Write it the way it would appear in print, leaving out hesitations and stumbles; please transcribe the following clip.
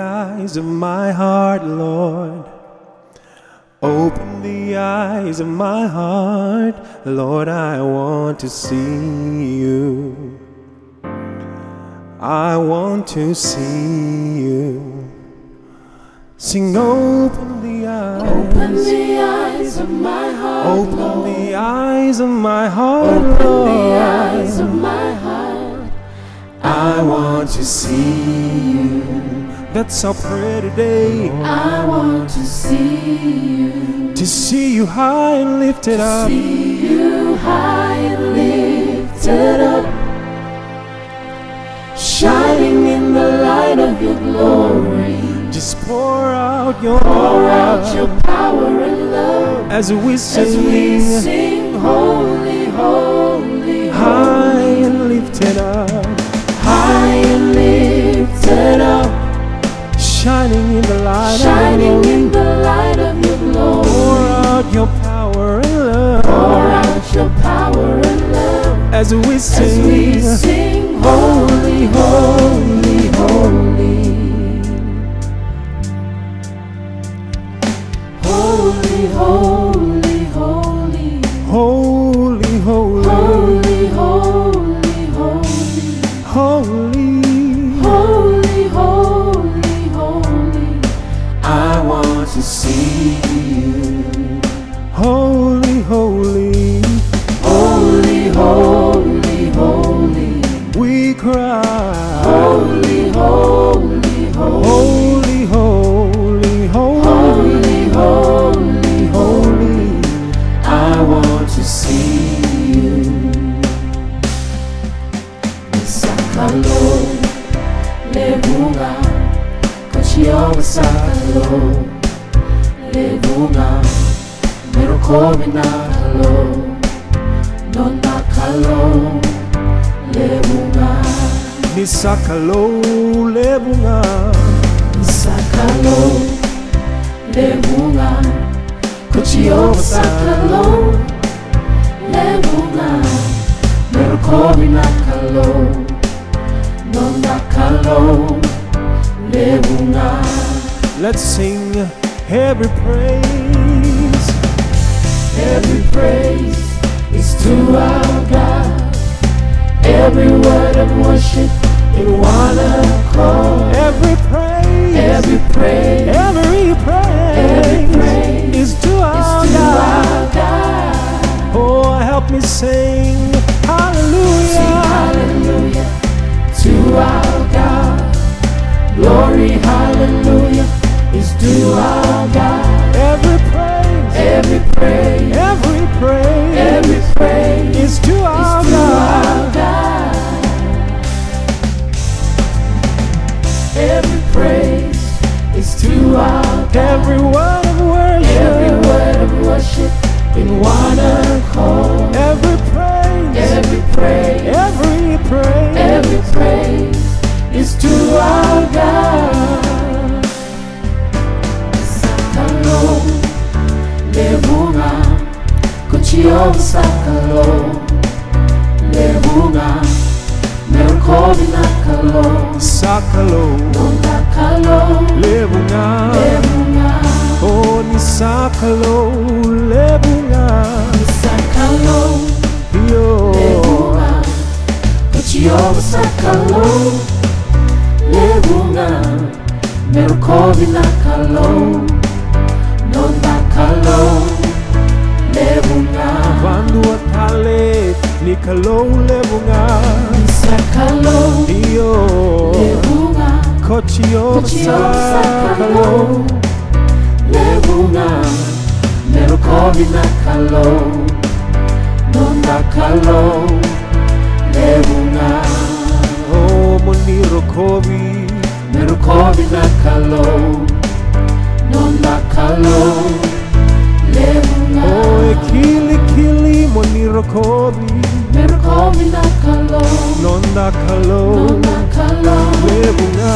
eyes of my heart, Lord. Open the eyes of my heart, Lord, I want to see you. I want to see you. Sing, open the eyes. Open the eyes of my heart, Open Lord. the eyes of my heart, Open Lord. the eyes of my heart. I want to see you. That's our prayer today. I want to see you. To see you high and lifted up. See you high and lifted up, shining in the light of your glory. Just pour out your Pour out your power and love as we as we sing, sing, holy, holy, high and lifted up, high and lifted up, shining in the light shining of your in the light of your glory. Pour glory. out your power and love Pour out your power and love as we as we sing, sing, holy, holy, holy. Holy, holy, holy, holy, holy, holy, holy, holy, holy. holy, holy, holy. I want to see you. Holy, holy, Holy, holy, holy, we cry. holy, holy, holy, Holy, holy, holy, holy, holy, holy. I want to see you. Sakalo, lebunga, kochiyo sakalo, lebunga, merokobi nakalo, nonakalo, lebunga, Nisakalo lebunga, sakalo, lebunga, kochiyo sakalo, lebunga, merokobi nakalo, nonakalo, lebunga. let's sing every praise. Every praise is to our God. Every word of worship in one accord. Every praise, Every praise, every praise, every praise is to our is to God. our God. Oh, help me sing hallelujah. Sing hallelujah to our God. Glory, hallelujah is to our God. Every praise, Every praise, every praise, every praise is to is our to God. our God. Every praise is to our God. Every word of Every worship, word of worship in one accord. every praise, Every praise, every praise, every praise is to our God. Sakalo, lebunga, kuchiyo sakalo, lebunga, merokobi nakalo, sakalo nonakalo, lebunga, lebunga, oh ni sakalo lebunga, sakalo, yo lebunga, kuchiyo sakalo, lebunga, merokobi nakalo, nonakalo, lebunga, vandu atale nikalo lebunga, sakalo, yo lebunga, kochiyo kuchiyo sakalo, sakalo, lebunga, merokobi nakalo, nonakalo, lebunga, oh moniro kobi, merokobi nakalo, nonakalo, lebunga, oh ekili kili moniro kobi, merokobi nakalo, nonda kalo nonakalo, lebunga.